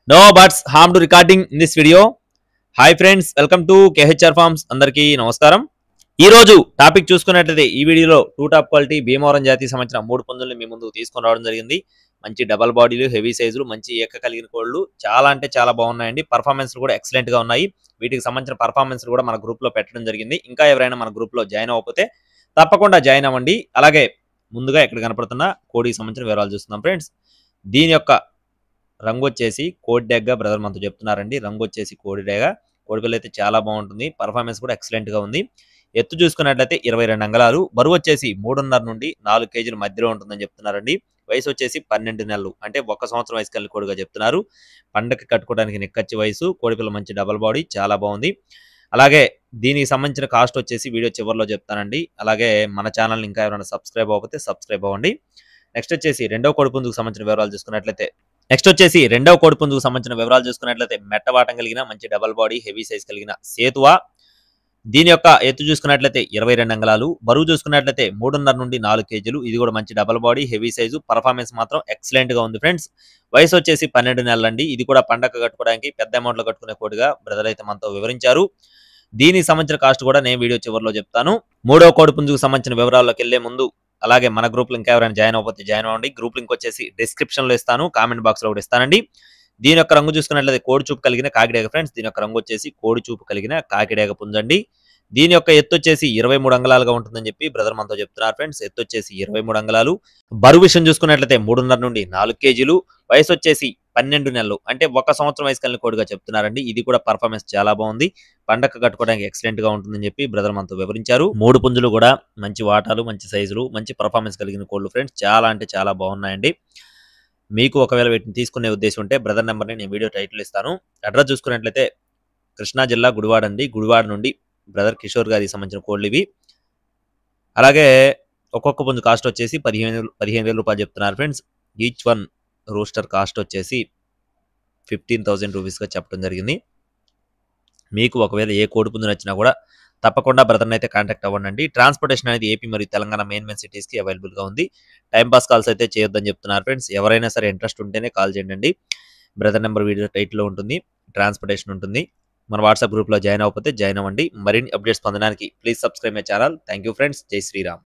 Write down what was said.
No buts harm to recording in this video. Hi friends, welcome to KHR forms. అందరికీ నమస్కారం. ఈ రోజు topic చూసుకున్నట్లయితే ఈ వీడియోలో టూ టాప్ క్వాలిటీ భీమవరం జాతికి సంబంధించిన 3 పుంజుల్ని మీ ముందుకు తీసుకొని రావడం జరిగింది. మంచి డబల్ బాడీలు, హెవీ సైజులు, మంచి ఏక కలిగిన కోళ్లు చాలా అంటే చాలా బాగున్నాయండి. పర్ఫార్మెన్స్ కూడా ఎక్సలెంట్ గా ఉన్నాయి. వీటికి సంబంధించిన పర్ఫార్మెన్స్ కూడా మన గ్రూప్ లో పెట్టడం జరిగింది. ఇంకా ఎవరైనా మన గ్రూప్ లో జాయిన్ అవ్వకపోతే తప్పకుండా జాయిన్ అవ్వండి. అలాగే ముందుగా ఇక్కడ కనపడుతున్న కోడికి సంబంధించిన వివరాలు చూస్తున్నాం ఫ్రెండ్స్. దీని యొక్క రంగు వచ్చేసి కోడి డేగ బ్రదర్ మనతో చెప్తున్నారండి. రంగు వచ్చేసి కోడి డేగ. కోడిపిల్ల అయితే చాలా బాగుంటుంది. పర్ఫార్మెన్స్ కూడా ఎక్సలెంట్ గా ఉంది. ఎత్తు చూసుకున్నట్లయితే 22 అంగళాలు, బరువు వచ్చేసి 3.5 నుండి 4 కేజీల మధ్యలో ఉంటుందని చెప్తున్నారండి. వయసు వచ్చేసి 12 నెలలు, అంటే 1 సంవత్సరం వయసు కలిగిన కోడిగా చెప్తున్నారు. పండగకి కట్టుకోవడానికి నిక్కచ్చి వయసు. కోడిపిల్ల మంచి డబల్ బాడీ, చాలా బాగుంది. అలాగే దీనికి సంబంధించిన కాస్ట్ వచ్చేసి వీడియో చివరిలో చెప్తానండి. అలాగే మన ఛానల్ ఇంకా ఎవరైనా సబ్స్క్రైబ్ అవ్వకపోతే సబ్స్క్రైబ్ అవ్వండి. నెక్స్ట్ వచ్చేసి రెండవ కోడిపుంజుకు సంబంధించిన వివరాలు చూసుకున్నట్లయితే మెట్టవాటం కలిగిన మంచి డబల్ బాడీ, హెవీ సైజ్ కలిగిన సేతువ. దీని యొక్క ఎత్తు చూసుకున్నట్లయితే 22 అంగళాలు, బరువు చూసుకున్నట్లయితే 3.5 నుండి 4 కేజీలు. ఇది కూడా మంచి double body, heavy size. Performance మాత్రం ఎక్సలెంట్ గా ఉంది ఫ్రెండ్స్. వయసు వచ్చేసి 12 నెలలండి. ఇది కూడా పండగ కట్టుకోవడానికి పెద్ద అమౌంట్ లో కట్టుకునే కోడిగా బ్రదర్ అయితే మనతో వివరించారు. దీనికి సంబంధించిన కాస్ట్ కూడా నేను వీడియో చివరిలో చెప్తాను. మూడో కోడిపుంజుకు సంబంధించిన వివరాల్లోకి వెళ్లే ముందు అలాగే మన గ్రూప్ లో ఇంకా ఎవరైనా జాయిన్ అవ్వకపోతే జాయిన్ అవ్వండి. గ్రూప్ లింక్ వచ్చేసి డిస్క్రిప్షన్ లో ఇస్తాను, కామెంట్ బాక్స్ లో కూడా ఇస్తానండి. దీని యొక్క రంగు చూసుకున్నట్లయితే కోడి చూపు కలిగిన కాకిడేగ ఫ్రెండ్స్. దీని యొక్క రంగు వచ్చేసి కోడి చూపు కలిగిన కాకిడేగ పుంజండి. దీని యొక్క ఎత్తు వచ్చేసి 23 అంగళాలుగా ఉంటుందని చెప్పి బ్రదర్ మనతో చెప్తున్నారు ఫ్రెండ్స్. ఎత్తు వచ్చేసి 23 అంగళాలు. బరువు విషయం చూసుకున్నట్లయితే 3.5 నుండి 4 కేజీలు. వయసు వచ్చేసి 12 నెలలు, అంటే 1 సంవత్సరం వయసు కలిగిన కోడిగా చెప్తున్నారండి. ఇది కూడా పర్ఫార్మెన్స్ చాలా బాగుంది. పండగ కట్టుకోవడానికి ఎక్సలెంట్ గా ఉంటుందని చెప్పి బ్రదర్ మనతో వివరించారు. 3 పుంజులు కూడా మంచి వాటాలు, మంచి సైజులు, మంచి పర్ఫార్మెన్స్ కలిగిన కోళ్లు ఫ్రెండ్స్. చాలా అంటే చాలా బాగున్నాయండి. మీకు ఒకవేళ వీటిని తీసుకునే ఉద్దేశం ఉంటే బ్రదర్ నెంబర్ని నేను వీడియో టైటిల్ ఇస్తాను. అడ్రస్ చూసుకున్నట్లయితే కృష్ణా జిల్లా గుడివాడ అండి. గుడివాడ నుండి బ్రదర్ కిషోర్ గారికి సంబంధించిన కోళ్ళు ఇవి. అలాగే ఒక్కొక్క పుంజు కాస్ట్ వచ్చేసి 15,000 రూపాయలు చెప్తున్నారు friends. Each one rooster cost వచ్చేసి 15,000 రూపీస్గా చెప్పడం జరిగింది. మీకు ఒకవేళ ఏ కోడి పుంజు నచ్చినా కూడా తప్పకుండా బ్రదర్ని అయితే కాంటాక్ట్ అవ్వండి. ట్రాన్స్పోర్టేషన్ అనేది ఏపీ మరియు తెలంగాణ మెయిన్ సిటీస్కి అవైలబుల్గా ఉంది. టైంపాస్ కాల్స్ అయితే చేయొద్దని చెప్తున్నారు ఫ్రెండ్స్. ఎవరైనా సరే ఇంట్రెస్ట్ ఉంటేనే కాల్ చేయండి. బ్రదర్ నెంబర్ వీడియో టైటిల్లో ఉంటుంది. ట్రాన్స్పోర్టేషన్ ఉంటుంది. మన వాట్సాప్ గ్రూప్లో జాయిన్ అవ్వకపోతే జాయిన్ అవ్వండి. మరిన్ని అప్డేట్స్ పొందడానికి please subscribe my channel. Thank you friends. జై శ్రీరామ్.